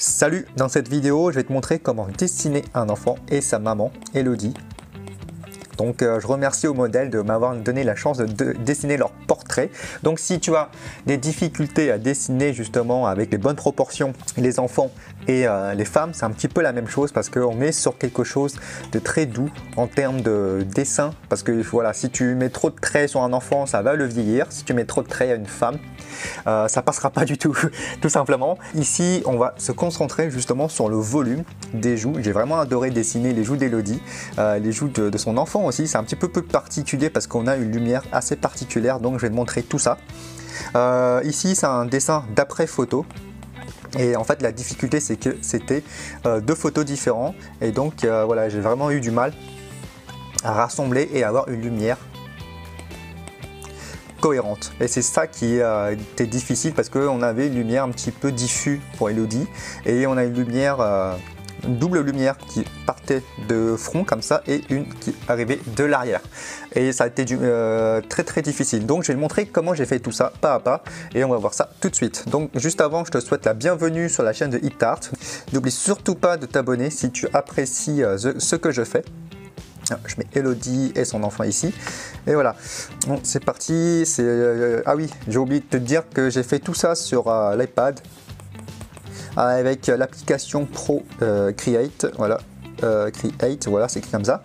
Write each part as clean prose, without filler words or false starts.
Salut, dans cette vidéo, je vais te montrer comment dessiner un enfant et sa maman, Elodie. Donc je remercie au modèle de m'avoir donné la chance de dessiner leur portrait. Donc si tu as des difficultés à dessiner justement avec les bonnes proportions les enfants et les femmes, c'est un petit peu la même chose parce qu'on est sur quelque chose de très doux en termes de dessin. Parce que voilà, si tu mets trop de traits sur un enfant, ça va le vieillir. Si tu mets trop de traits à une femme, ça passera pas du tout, tout simplement. Ici, on va se concentrer justement sur le volume des joues. J'ai vraiment adoré dessiner les joues d'Elodie, les joues de son enfant aussi. C'est un petit peu particulier parce qu'on a une lumière assez particulière, donc je vais te montrer tout ça. Ici, c'est un dessin d'après photo. Et en fait, la difficulté, c'est que c'était deux photos différentes. Et donc, voilà, j'ai vraiment eu du mal à rassembler et avoir une lumière cohérente. Et c'est ça qui était difficile parce qu'on avait une lumière un petit peu diffuse pour Elodie. Et on a une lumière, une double lumière qui partait de front comme ça et une qui arrivait de l'arrière. Et ça a été très difficile. Donc je vais te montrer comment j'ai fait tout ça pas à pas et on va voir ça tout de suite. Donc juste avant, je te souhaite la bienvenue sur la chaîne de HitArt. N'oublie surtout pas de t'abonner si tu apprécies ce que je fais. Je mets Elodie et son enfant ici. Et voilà, bon, c'est parti. Ah oui, j'ai oublié de te dire que j'ai fait tout ça sur l'iPad avec l'application Procreate. Voilà, Create, voilà, c'est écrit comme ça.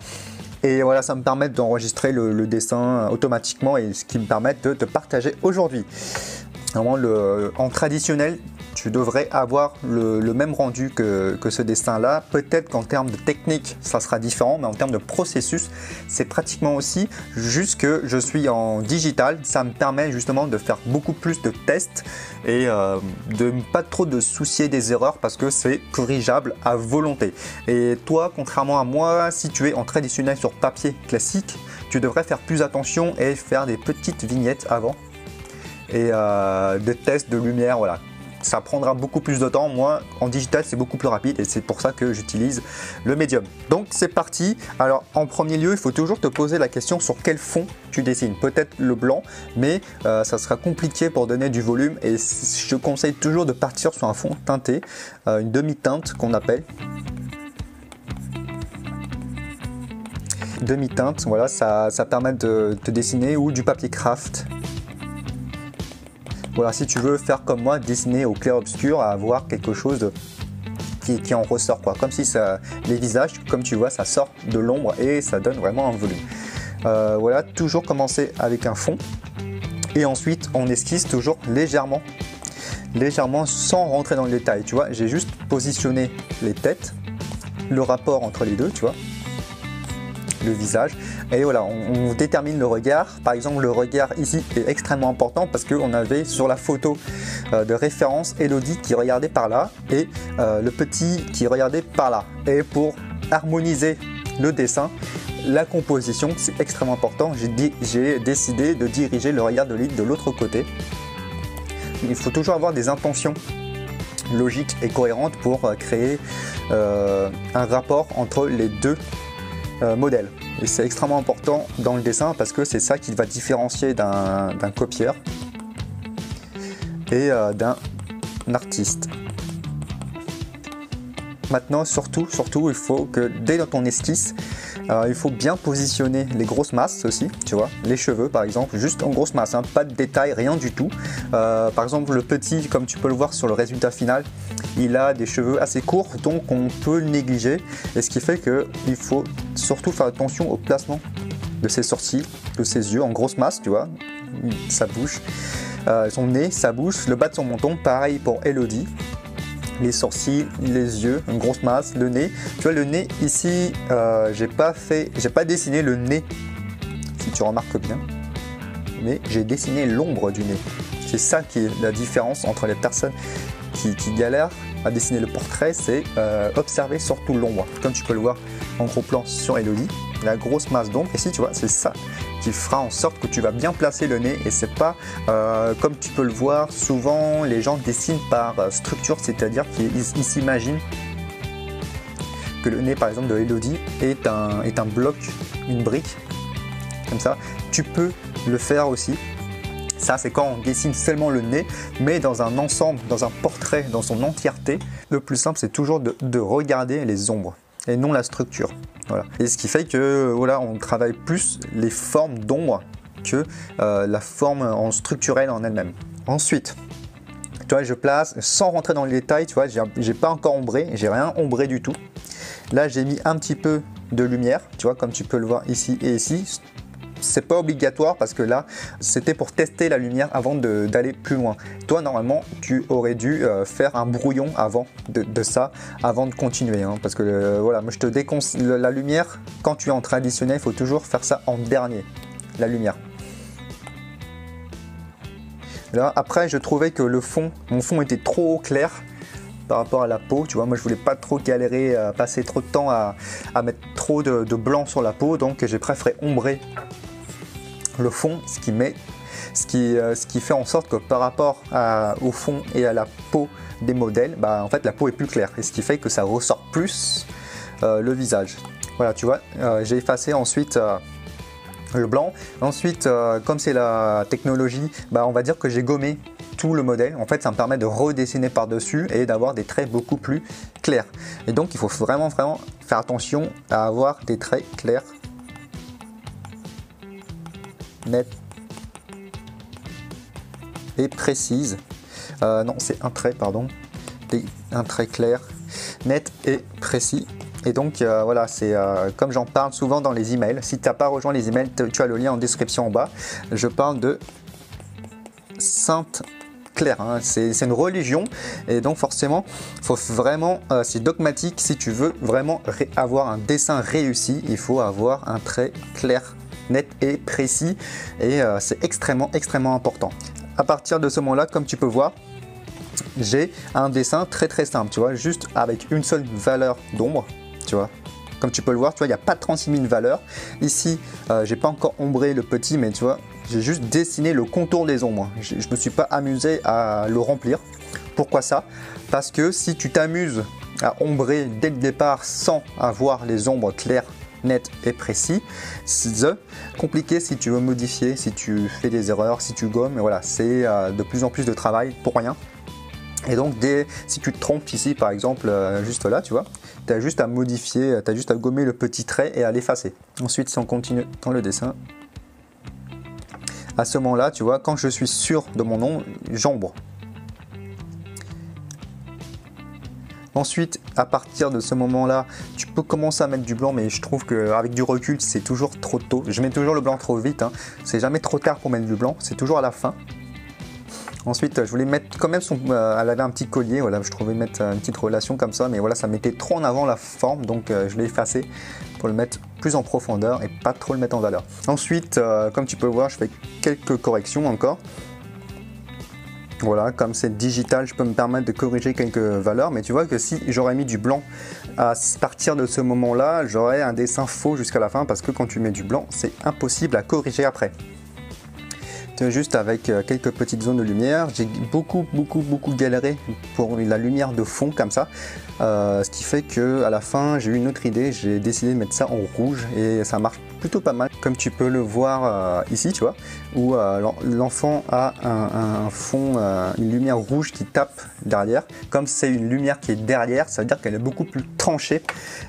Et voilà, ça me permet d'enregistrer le dessin automatiquement et ce qui me permet de te partager aujourd'hui. Normalement, en traditionnel, tu devrais avoir le même rendu que ce dessin-là. Peut-être qu'en termes de technique, ça sera différent, mais en termes de processus, c'est pratiquement aussi. Juste que je suis en digital, ça me permet justement de faire beaucoup plus de tests et de pas trop de soucier des erreurs parce que c'est corrigeable à volonté. Et toi, contrairement à moi, si tu es en traditionnel sur papier classique, tu devrais faire plus attention et faire des petites vignettes avant et des tests de lumière, voilà. Ça prendra beaucoup plus de temps. Moi, en digital, c'est beaucoup plus rapide et c'est pour ça que j'utilise le médium. Donc, c'est parti. Alors, en premier lieu, il faut toujours te poser la question sur quel fond tu dessines. Peut-être le blanc, mais ça sera compliqué pour donner du volume et je te conseille toujours de partir sur un fond teinté, une demi-teinte qu'on appelle. Demi-teinte, voilà, ça permet de te dessiner ou du papier craft. Voilà, si tu veux faire comme moi, dessiner au clair-obscur, à avoir quelque chose qui en ressort, quoi. Comme si les visages, comme tu vois, ça sort de l'ombre et ça donne vraiment un volume. Voilà, toujours commencer avec un fond et ensuite on esquisse toujours légèrement sans rentrer dans le détail. Tu vois, j'ai juste positionné les têtes, le rapport entre les deux, tu vois, le visage. Et voilà, on détermine le regard. Par exemple, le regard ici est extrêmement important parce qu'on avait sur la photo de référence Elodie qui regardait par là et le petit qui regardait par là. Et pour harmoniser le dessin, la composition, c'est extrêmement important. J'ai décidé de diriger le regard de l'île de l'autre côté. Il faut toujours avoir des intentions logiques et cohérentes pour créer un rapport entre les deux modèle. Et c'est extrêmement important dans le dessin parce que c'est ça qui va différencier d'un copieur et d'un artiste. Maintenant, surtout, il faut que dès ton esquisse, il faut bien positionner les grosses masses aussi, tu vois, les cheveux par exemple, juste en grosse masse, hein, pas de détails, rien du tout. Par exemple, le petit, comme tu peux le voir sur le résultat final, il a des cheveux assez courts, donc on peut le négliger. Et ce qui fait qu'il faut surtout faire attention au placement de ses sourcils, de ses yeux en grosse masse, tu vois, sa bouche, son nez, sa bouche, le bas de son menton, pareil pour Elodie. Les sourcils, les yeux, une grosse masse, le nez. Tu vois, le nez ici, j'ai pas dessiné le nez, si tu remarques bien, mais j'ai dessiné l'ombre du nez. C'est ça qui est la différence entre les personnes qui galèrent à dessiner le portrait, c'est observer surtout l'ombre. Comme tu peux le voir en gros plan sur Elodie, la grosse masse d'ombre. Ici, tu vois, c'est ça qui fera en sorte que tu vas bien placer le nez et c'est pas comme tu peux le voir souvent les gens dessinent par structure, c'est-à-dire qu'ils s'imaginent que le nez par exemple de Elodie est un bloc, une brique comme ça. Tu peux le faire aussi Ça, c'est quand on dessine seulement le nez, mais dans un ensemble, dans un portrait, dans son entièreté, le plus simple, c'est toujours de regarder les ombres et non la structure. Voilà. Et ce qui fait que voilà, on travaille plus les formes d'ombre que la forme structurelle en elle-même. Ensuite, tu vois, je place, sans rentrer dans les détails, tu vois, j'ai pas encore ombré, j'ai rien ombré du tout. Là, j'ai mis un petit peu de lumière, tu vois, comme tu peux le voir ici et ici. C'est pas obligatoire parce que là, c'était pour tester la lumière avant d'aller plus loin. Toi, normalement, tu aurais dû faire un brouillon avant de ça, avant de continuer. Hein, parce que voilà, moi je te déconseille la lumière, quand tu es en traditionnel, il faut toujours faire ça en dernier, la lumière. Là, après, je trouvais que mon fond était trop clair par rapport à la peau, tu vois, moi je voulais pas trop galérer, passer trop de temps à mettre trop de blanc sur la peau, donc j'ai préféré ombrer le fond, ce qui fait en sorte que par rapport au fond et à la peau des modèles, bah, en fait la peau est plus claire, et ce qui fait que ça ressort plus le visage. Voilà, tu vois, j'ai effacé ensuite le blanc. Ensuite, comme c'est la technologie, bah, on va dire que j'ai gommé tout le modèle. En fait, ça me permet de redessiner par-dessus et d'avoir des traits beaucoup plus clairs. Et donc, il faut vraiment faire attention à avoir des traits clairs, nets et précises. Non, c'est un trait, pardon. Un trait clair, net et précis. Et donc voilà, c'est comme j'en parle souvent dans les emails. Si tu n'as pas rejoint les emails, tu as le lien en description en bas. Je parle de Sainte Claire, hein. C'est une religion et donc forcément, faut vraiment, c'est dogmatique. Si tu veux vraiment avoir un dessin réussi, il faut avoir un trait clair, net et précis, et c'est extrêmement important. À partir de ce moment-là, comme tu peux voir, j'ai un dessin très simple, tu vois, juste avec une seule valeur d'ombre. Tu vois, comme tu peux le voir, tu vois, il n'y a pas 36 000 valeurs. Ici, j'ai pas encore ombré le petit, mais tu vois, j'ai juste dessiné le contour des ombres. Je me suis pas amusé à le remplir. Pourquoi ça? Parce que si tu t'amuses à ombrer dès le départ sans avoir les ombres claires, nettes et précis, c'est compliqué si tu veux modifier, si tu fais des erreurs, si tu gommes. Et voilà, c'est de plus en plus de travail pour rien. Et donc, si tu te trompes ici, par exemple, juste là, tu vois, tu as juste à modifier, tu as juste à gommer le petit trait et à l'effacer. Ensuite, si on continue dans le dessin, à ce moment-là, tu vois, quand je suis sûr de mon ombre, j'ombre. Ensuite, à partir de ce moment-là, tu peux commencer à mettre du blanc, mais je trouve qu'avec du recul, c'est toujours trop tôt. Je mets toujours le blanc trop vite, hein. C'est jamais trop tard pour mettre du blanc, c'est toujours à la fin. Ensuite, je voulais mettre quand même elle avait un petit collier, voilà, je trouvais mettre une petite relation comme ça, mais voilà, ça mettait trop en avant la forme, donc je l'ai effacé pour le mettre plus en profondeur et pas trop le mettre en valeur. Ensuite, comme tu peux voir, je fais quelques corrections encore. Voilà, comme c'est digital, je peux me permettre de corriger quelques valeurs, mais tu vois que si j'aurais mis du blanc à partir de ce moment-là, j'aurais un dessin faux jusqu'à la fin, parce que quand tu mets du blanc, c'est impossible à corriger après. Juste avec quelques petites zones de lumière, j'ai beaucoup galéré pour la lumière de fond comme ça, ce qui fait que à la fin j'ai eu une autre idée, j'ai décidé de mettre ça en rouge et ça marche plutôt pas mal, comme tu peux le voir ici, tu vois, où l'enfant a un fond, une lumière rouge qui tape derrière. Comme c'est une lumière qui est derrière, ça veut dire qu'elle est beaucoup plus tranchée,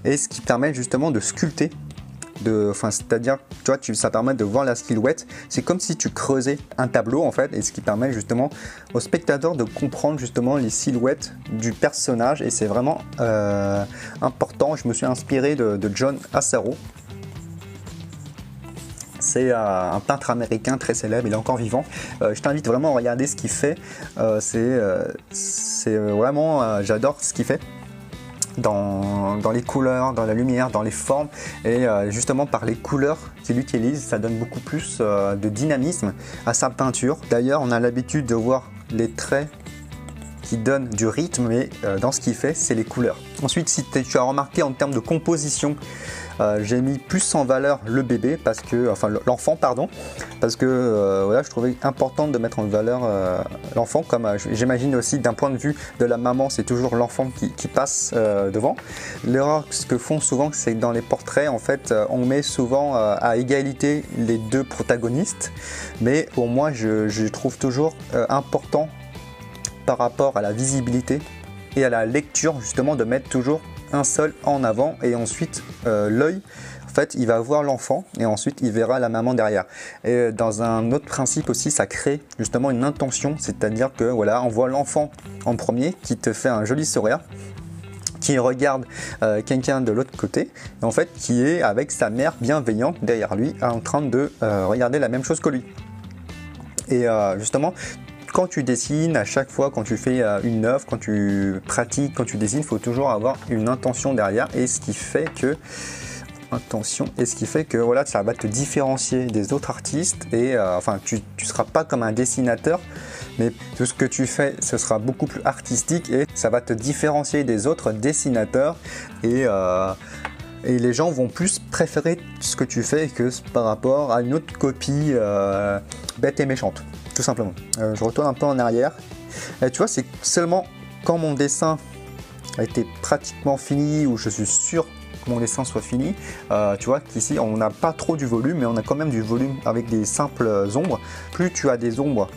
et ce qui permet justement de sculpter. C'est-à-dire, tu vois, ça permet de voir la silhouette. C'est comme si tu creusais un tableau en fait, et ce qui permet justement au spectateur de comprendre justement les silhouettes du personnage, et c'est vraiment important. Je me suis inspiré de John Assarau. C'est un peintre américain très célèbre, il est encore vivant. Je t'invite vraiment à regarder ce qu'il fait. C'est vraiment, j'adore ce qu'il fait. Dans les couleurs, dans la lumière, dans les formes, et justement par les couleurs qu'il utilise, ça donne beaucoup plus de dynamisme à sa peinture. D'ailleurs, on a l'habitude de voir les traits qui donnent du rythme, mais dans ce qu'il fait, c'est les couleurs. Ensuite, si tu as remarqué en termes de composition, j'ai mis plus en valeur le bébé, parce que, enfin l'enfant pardon, parce que voilà, je trouvais important de mettre en valeur l'enfant, comme j'imagine aussi d'un point de vue de la maman, c'est toujours l'enfant qui passe devant. L'erreur ce que font souvent, c'est que dans les portraits, en fait, on met souvent à égalité les deux protagonistes, mais pour moi, je trouve toujours important par rapport à la visibilité et à la lecture, justement, de mettre toujours un seul en avant, et ensuite l'œil, en fait, il va voir l'enfant et ensuite il verra la maman derrière. Et dans un autre principe aussi, ça crée justement une intention, c'est-à-dire que voilà, on voit l'enfant en premier qui te fait un joli sourire, qui regarde quelqu'un de l'autre côté, et en fait qui est avec sa mère bienveillante derrière lui, en train de regarder la même chose que lui. Et justement, quand tu dessines, à chaque fois, quand tu fais une œuvre, quand tu pratiques, quand tu dessines, il faut toujours avoir une intention derrière, et ce qui fait que voilà, ça va te différencier des autres artistes, et enfin tu seras pas comme un dessinateur, mais tout ce que tu fais, ce sera beaucoup plus artistique, et ça va te différencier des autres dessinateurs, et les gens vont plus préférer ce que tu fais que par rapport à une autre copie bête et méchante, tout simplement. Je retourne un peu en arrière, et tu vois, c'est seulement quand mon dessin a été pratiquement fini, ou je suis sûr que mon dessin soit fini, tu vois qu'ici on n'a pas trop du volume, mais on a quand même du volume avec des simples ombres. Plus tu as des ombres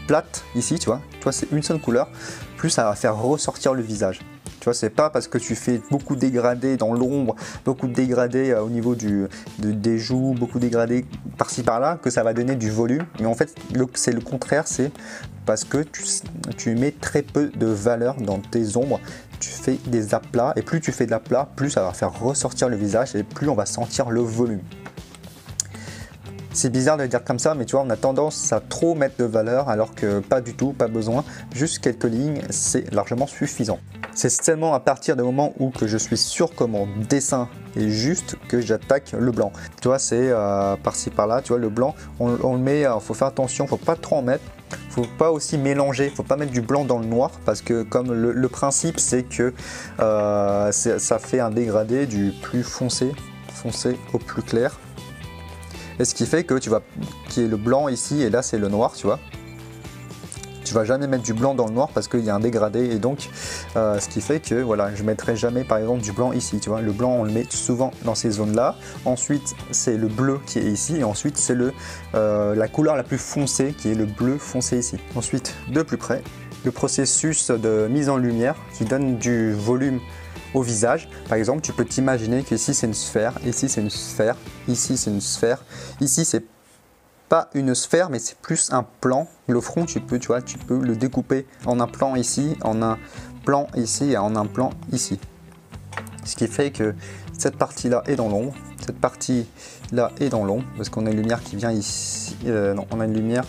plates ici, tu vois c'est une seule couleur, plus ça va faire ressortir le visage. Tu vois, c'est pas parce que tu fais beaucoup de dégradés dans l'ombre, beaucoup de dégradés au niveau des joues, beaucoup de dégradés par-ci par-là, que ça va donner du volume. Mais en fait, c'est le contraire, c'est parce que tu mets très peu de valeur dans tes ombres. Tu fais des aplats, et plus tu fais de l'aplats, plus ça va faire ressortir le visage, et plus on va sentir le volume. C'est bizarre de le dire comme ça, mais tu vois, on a tendance à trop mettre de valeur, alors que pas du tout, pas besoin. Juste quelques lignes, c'est largement suffisant. C'est seulement à partir du moment où que je suis sûr que mon dessin est juste que j'attaque le blanc. Tu vois, c'est par-ci par-là, tu vois, le blanc, on le met, faut faire attention, faut pas trop en mettre. Faut pas aussi mélanger, faut pas mettre du blanc dans le noir, parce que comme le principe, c'est que ça fait un dégradé du plus foncé au plus clair. Et ce qui fait que tu vas, qui est le blanc ici, et là c'est le noir, tu vois. Tu vas jamais mettre du blanc dans le noir parce qu'il y a un dégradé, et donc ce qui fait que voilà, je mettrai jamais par exemple du blanc ici, tu vois. Le blanc on le met souvent dans ces zones là, ensuite c'est le bleu qui est ici, et ensuite c'est la couleur la plus foncée qui est le bleu foncé ici. Ensuite de plus près, le processus de mise en lumière qui donne du volume au visage. Par exemple, tu peux t'imaginer qu'ici c'est une sphère, ici c'est une sphère, ici c'est une sphère, ici c'est pas une sphère, mais c'est plus un plan. Le front, tu peux le découper en un plan ici, en un plan ici, et en un plan ici. Ce qui fait que cette partie-là est dans l'ombre, cette partie-là est dans l'ombre, parce qu'on a une lumière qui vient ici. Non, on a une lumière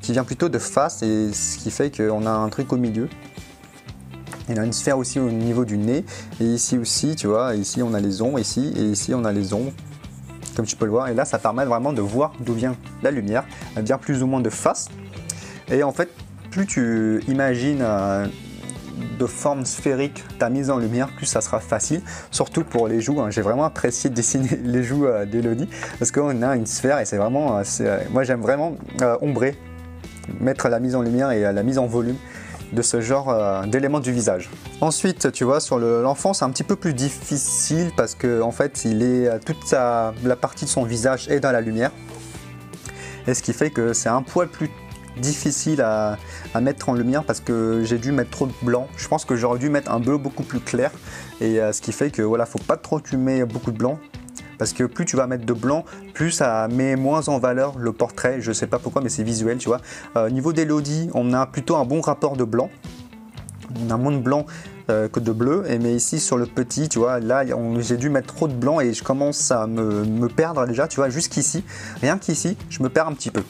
qui vient plutôt de face, et ce qui fait qu'on a un truc au milieu. Il y a une sphère aussi au niveau du nez, et ici aussi, tu vois, ici on a les ombres, ici, et ici on a les ombres, comme tu peux le voir, et là ça permet vraiment de voir d'où vient la lumière. Elle vient plus ou moins de face, et en fait, plus tu imagines de forme sphérique ta mise en lumière, plus ça sera facile, surtout pour les joues. J'ai vraiment apprécié dessiner les joues d'Elodie, parce qu'on a une sphère, et c'est vraiment, moi j'aime vraiment ombrer, mettre la mise en lumière et la mise en volume de ce genre d'éléments du visage. Ensuite, tu vois, sur l'enfant, c'est un petit peu plus difficile, parce que en fait, toute la partie de son visage est dans la lumière, et ce qui fait que c'est un poil plus difficile à mettre en lumière, parce que j'ai dû mettre trop de blanc. Je pense que j'aurais dû mettre un bleu beaucoup plus clair, et ce qui fait que voilà, faut pas trop que tu mets beaucoup de blanc, parce que plus tu vas mettre de blanc, plus ça met moins en valeur le portrait. Je sais pas pourquoi, mais c'est visuel, tu vois. Au niveau d'Elodie, on a plutôt un bon rapport de blanc. On a moins de blanc que de bleu, mais ici sur le petit, tu vois, là j'ai dû mettre trop de blanc, et je commence à me perdre déjà, tu vois, jusqu'ici, rien qu'ici, je me perds un petit peu.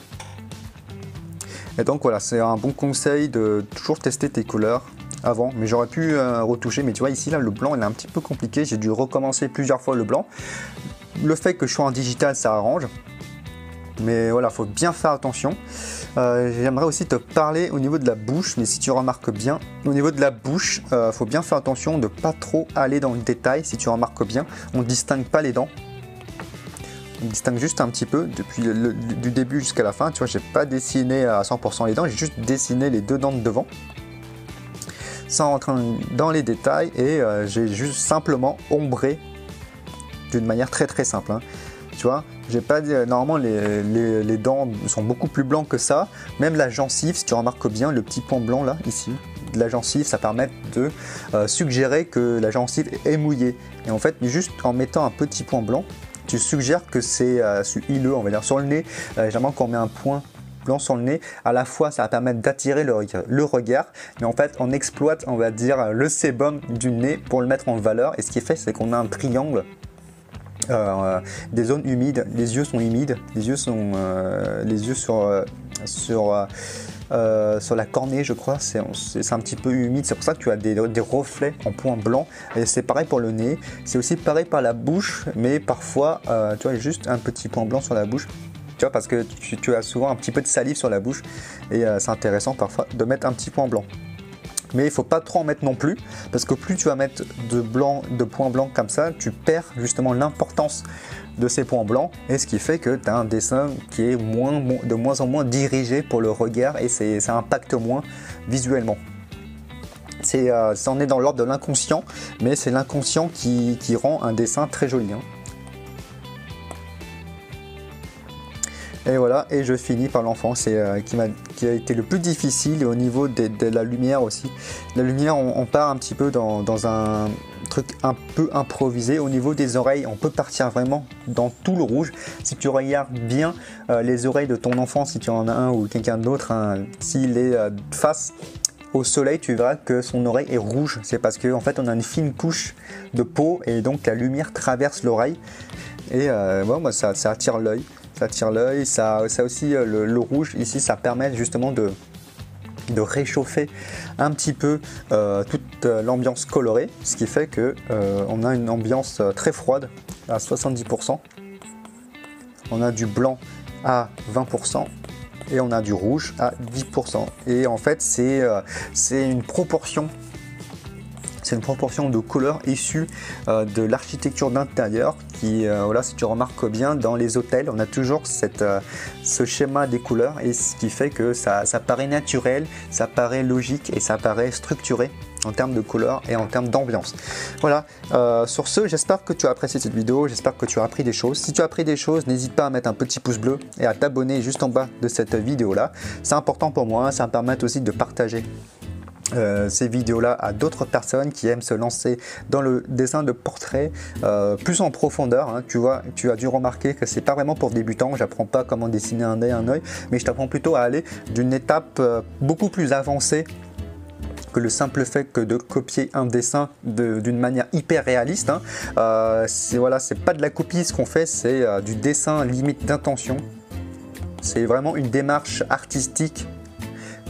Et donc voilà, c'est un bon conseil de toujours tester tes couleurs avant, mais j'aurais pu retoucher, mais tu vois ici là le blanc il est un petit peu compliqué, j'ai dû recommencer plusieurs fois le blanc. Le fait que je sois en digital, ça arrange, Mais voilà, faut bien faire attention. J'aimerais aussi te parler au niveau de la bouche, mais si tu remarques bien, au niveau de la bouche, faut bien faire attention de pas trop aller dans le détail. Si tu remarques bien, on ne distingue pas les dents. On distingue juste un petit peu depuis du début jusqu'à la fin. Tu vois, j'ai pas dessiné à 100% les dents, j'ai juste dessiné les deux dents de devant, sans rentrer dans les détails, et j'ai juste simplement ombré d'une manière très simple. Hein. Tu vois, j'ai pas dit, normalement les dents sont beaucoup plus blancs que ça. Même la gencive, si tu remarques bien, le petit point blanc là, ici, de la gencive, ça permet de suggérer que la gencive est mouillée. Et en fait, juste en mettant un petit point blanc, tu suggères que c'est huileux, on va dire. Sur le nez, généralement quand on met un point blanc sur le nez, à la fois ça va permettre d'attirer le regard, mais en fait on exploite, on va dire, le sébum du nez pour le mettre en valeur. Et ce qui est fait, c'est qu'on a un triangle. Des zones humides, les yeux sont humides, les yeux sur la cornée, je crois, c'est un petit peu humide, c'est pour ça que tu as des reflets en point blanc. Et c'est pareil pour le nez, c'est aussi pareil par la bouche, mais parfois tu as juste un petit point blanc sur la bouche, tu vois, parce que tu as souvent un petit peu de salive sur la bouche, et c'est intéressant parfois de mettre un petit point blanc. Mais il ne faut pas trop en mettre non plus, parce que plus tu vas mettre de points blancs comme ça, tu perds justement l'importance de ces points blancs, et ce qui fait que tu as un dessin qui est de moins en moins dirigé pour le regard, et ça impacte moins visuellement. Ça en est dans l'ordre de l'inconscient, mais c'est l'inconscient qui rend un dessin très joli. Hein. Et voilà, et je finis par l'enfant, qui a été le plus difficile, au niveau de la lumière aussi. La lumière, on part un petit peu dans un truc un peu improvisé. Au niveau des oreilles, on peut partir vraiment dans tout le rouge. Si tu regardes bien les oreilles de ton enfant, si tu en as un ou quelqu'un d'autre, hein, s'il est face au soleil, tu verras que son oreille est rouge. C'est parce qu'en fait, on a une fine couche de peau, et donc la lumière traverse l'oreille. Et bon, ça attire l'œil. Ça attire l'œil, ça aussi le rouge ici, ça permet justement de réchauffer un petit peu toute l'ambiance colorée, ce qui fait que on a une ambiance très froide à 70%, on a du blanc à 20% et on a du rouge à 10%. Et en fait c'est une proportion. C'est une proportion de couleurs issue de l'architecture d'intérieur qui, voilà, si tu remarques bien, dans les hôtels, on a toujours ce schéma des couleurs, et ce qui fait que ça paraît naturel, ça paraît logique et ça paraît structuré en termes de couleurs et en termes d'ambiance. Voilà, sur ce, j'espère que tu as apprécié cette vidéo, j'espère que tu as appris des choses. Si tu as appris des choses, n'hésite pas à mettre un petit pouce bleu et à t'abonner juste en bas de cette vidéo-là. C'est important pour moi, ça me permet aussi de partager ces vidéos-là à d'autres personnes qui aiment se lancer dans le dessin de portrait plus en profondeur. Hein. Tu vois, tu as dû remarquer que c'est pas vraiment pour débutants. J'apprends pas comment dessiner un œil, mais je t'apprends plutôt à aller d'une étape beaucoup plus avancée que le simple fait que de copier un dessin d'une manière hyper réaliste. Hein. Voilà, c'est pas de la copie, ce qu'on fait, c'est du dessin limite d'intention. C'est vraiment une démarche artistique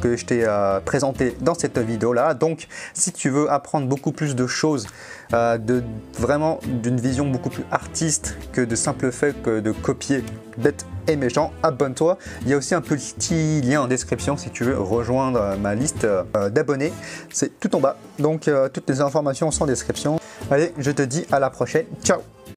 que je t'ai présenté dans cette vidéo là. Donc si tu veux apprendre beaucoup plus de choses, vraiment d'une vision beaucoup plus artiste que de simple fait que de copier bête et méchant, abonne-toi. Il y a aussi un petit lien en description si tu veux rejoindre ma liste d'abonnés, c'est tout en bas. Donc toutes les informations sont en description. Allez, je te dis à la prochaine, ciao.